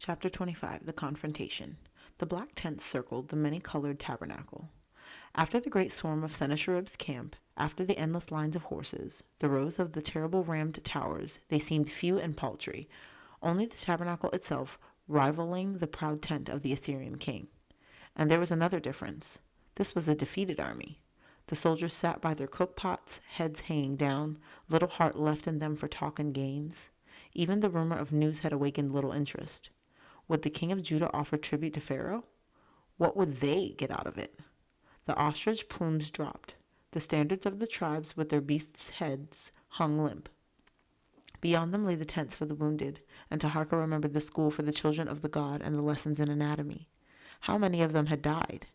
Chapter 25, The Confrontation. The black tents circled the many-colored tabernacle. After the great swarm of Sennacherib's camp, after the endless lines of horses, the rows of the terrible rammed towers, they seemed few and paltry, only the tabernacle itself rivaling the proud tent of the Assyrian king. And there was another difference. This was a defeated army. The soldiers sat by their cook-pots, heads hanging down, little heart left in them for talk and games. Even the rumor of news had awakened little interest. Would the king of Judah offer tribute to Pharaoh? What would they get out of it? The ostrich plumes dropped. The standards of the tribes with their beasts' heads hung limp. Beyond them lay the tents for the wounded, and Taharka remembered the school for the children of the god and the lessons in anatomy. How many of them had died?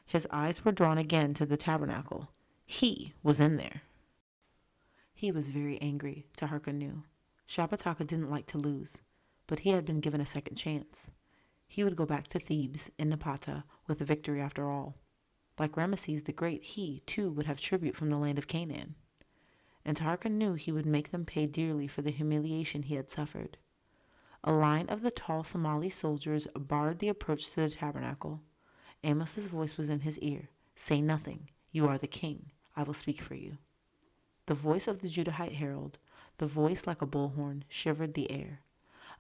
His eyes were drawn again to the tabernacle. He was in there. He was very angry, Taharka knew. Shabbataka didn't like to lose, but he had been given a second chance. He would go back to Thebes, in Napata, with a victory after all. Like Ramesses the Great, he, too, would have tribute from the land of Canaan. And Taharka knew he would make them pay dearly for the humiliation he had suffered. A line of the tall Somali soldiers barred the approach to the tabernacle. Amos's voice was in his ear. "Say nothing. You are the king. I will speak for you." The voice of the Judahite herald, the voice like a bullhorn, shivered the air.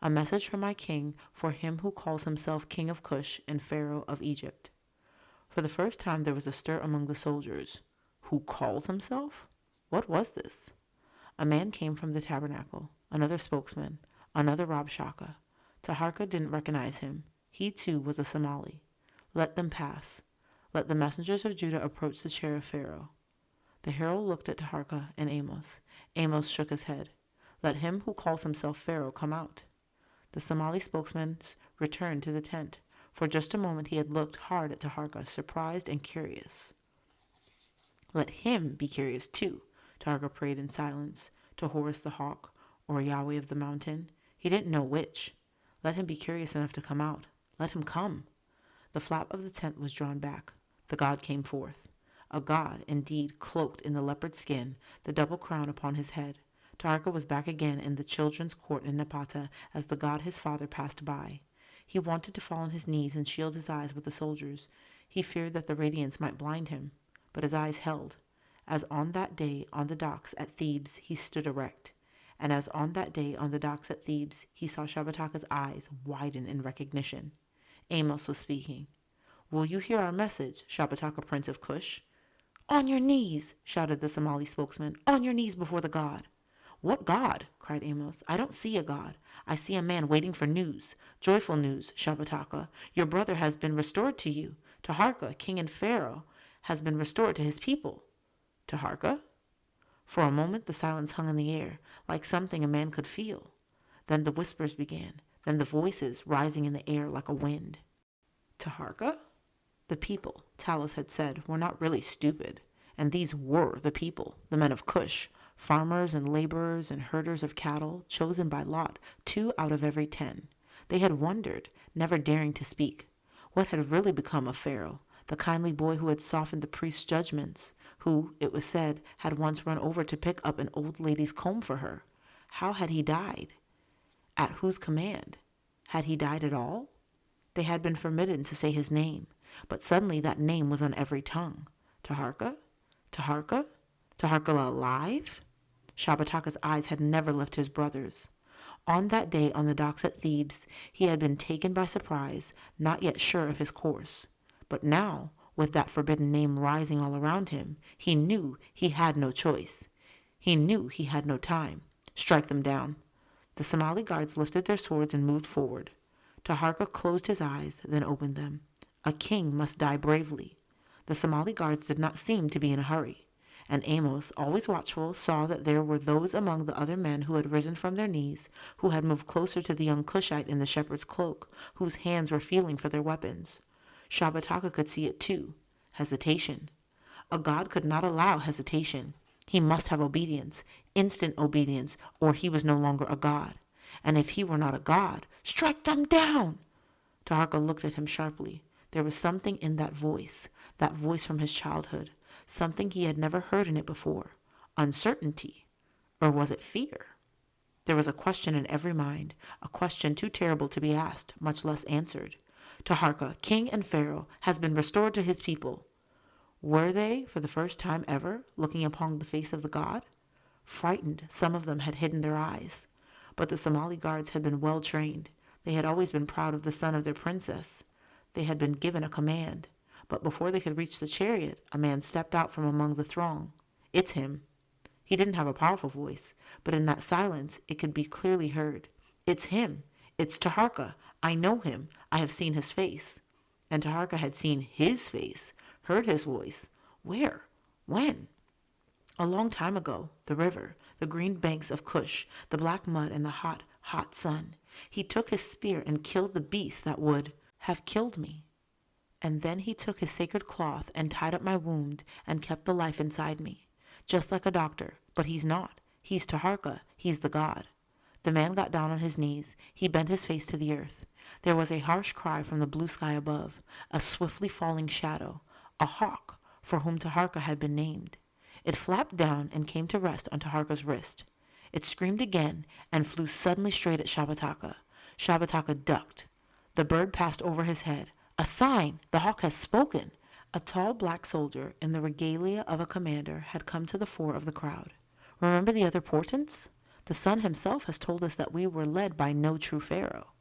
"A message from my king for him who calls himself king of Cush and pharaoh of Egypt." For the first time there was a stir among the soldiers. Who calls himself? What was this? A man came from the tabernacle, another spokesman, another Rabshakeh. Taharka didn't recognize him. He too was a Somali. Let them pass. Let the messengers of Judah approach the chair of Pharaoh. The herald looked at Taharka and Amos. Amos shook his head. Let him who calls himself Pharaoh come out. The Somali spokesman returned to the tent. For just a moment he had looked hard at Taharka, surprised and curious. Let him be curious too, Taharka prayed in silence, to Horus the hawk, or Yahweh of the mountain. He didn't know which. Let him be curious enough to come out. Let him come. The flap of the tent was drawn back. The god came forth. A god, indeed, cloaked in the leopard skin, the double crown upon his head. Taharka was back again in the children's court in Napata as the god his father passed by. He wanted to fall on his knees and shield his eyes with the soldiers. He feared that the radiance might blind him, but his eyes held. As on that day on the docks at Thebes he stood erect, and as on that day on the docks at Thebes he saw Shabbataka's eyes widen in recognition. Amos was speaking. "Will you hear our message, Shabbataka, Prince of Cush?" "On your knees!" shouted the Somali spokesman. "On your knees before the god!" "What god?" cried Amos. "I don't see a god. I see a man waiting for news. Joyful news, Shabbataka. Your brother has been restored to you. Taharka, king and pharaoh, has been restored to his people." Taharka? For a moment the silence hung in the air, like something a man could feel. Then the whispers began, then the voices rising in the air like a wind. Taharka? The people, Talos had said, were not really stupid, and these were the people, the men of Cush, farmers and laborers and herders of cattle, chosen by lot, 2 out of every 10. They had wondered, never daring to speak. What had really become of Pharaoh, the kindly boy who had softened the priest's judgments, who, it was said, had once run over to pick up an old lady's comb for her? How had he died? At whose command? Had he died at all? They had been forbidden to say his name, but suddenly that name was on every tongue. Taharka? Taharka? Taharka alive? Shabbataka's eyes had never left his brother's. On that day on the docks at Thebes he had been taken by surprise, not yet sure of his course. But now, with that forbidden name rising all around him, he knew he had no choice. He knew he had no time. Strike them down. The Somali guards lifted their swords and moved forward. Taharka closed his eyes, then opened them. A king must die bravely. The Somali guards did not seem to be in a hurry, and Amos, always watchful, saw that there were those among the other men who had risen from their knees, who had moved closer to the young Cushite in the shepherd's cloak, whose hands were feeling for their weapons. Shabbataka could see it too. Hesitation. A god could not allow hesitation. He must have obedience, instant obedience, or he was no longer a god. And if he were not a god, strike them down! Taharka looked at him sharply. There was something in that voice from his childhood, something he had never heard in it before. Uncertainty. Or was it fear? There was a question in every mind, a question too terrible to be asked, much less answered. Taharka, king and pharaoh, has been restored to his people. Were they, for the first time ever, looking upon the face of the god? Frightened, some of them had hidden their eyes. But the Somali guards had been well trained. They had always been proud of the son of their princess. They had been given a command. But before they could reach the chariot, a man stepped out from among the throng. It's him. He didn't have a powerful voice, but in that silence it could be clearly heard. It's him. It's Taharka. I know him. I have seen his face. And Taharka had seen his face, heard his voice. Where? When? A long time ago. The river, the green banks of Kush, the black mud and the hot, hot sun. He took his spear and killed the beast that would have killed me. And then he took his sacred cloth and tied up my wound and kept the life inside me. Just like a doctor, but he's not. He's Taharka. He's the god. The man got down on his knees. He bent his face to the earth. There was a harsh cry from the blue sky above, a swiftly falling shadow, a hawk for whom Taharka had been named. It flapped down and came to rest on Taharka's wrist. It screamed again and flew suddenly straight at Shabbataka. Shabbataka ducked. The bird passed over his head. A sign! The hawk has spoken! A tall black soldier in the regalia of a commander had come to the fore of the crowd. Remember the other portents? The sun himself has told us that we were led by no true pharaoh.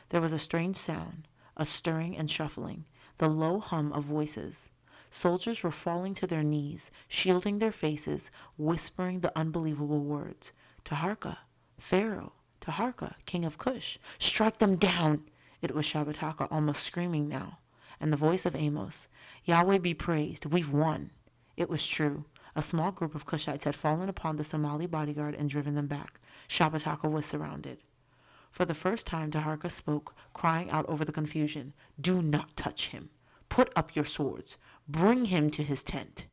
There was a strange sound, a stirring and shuffling, the low hum of voices. Soldiers were falling to their knees, shielding their faces, whispering the unbelievable words. Taharka, Pharaoh, Taharka, king of Kush. Strike them down! It was Shabbataka almost screaming now. And the voice of Amos, Yahweh be praised, we've won. It was true. A small group of Kushites had fallen upon the Somali bodyguard and driven them back. Shabbataka was surrounded. For the first time Taharka spoke, crying out over the confusion, Do not touch him. Put up your swords. Bring him to his tent.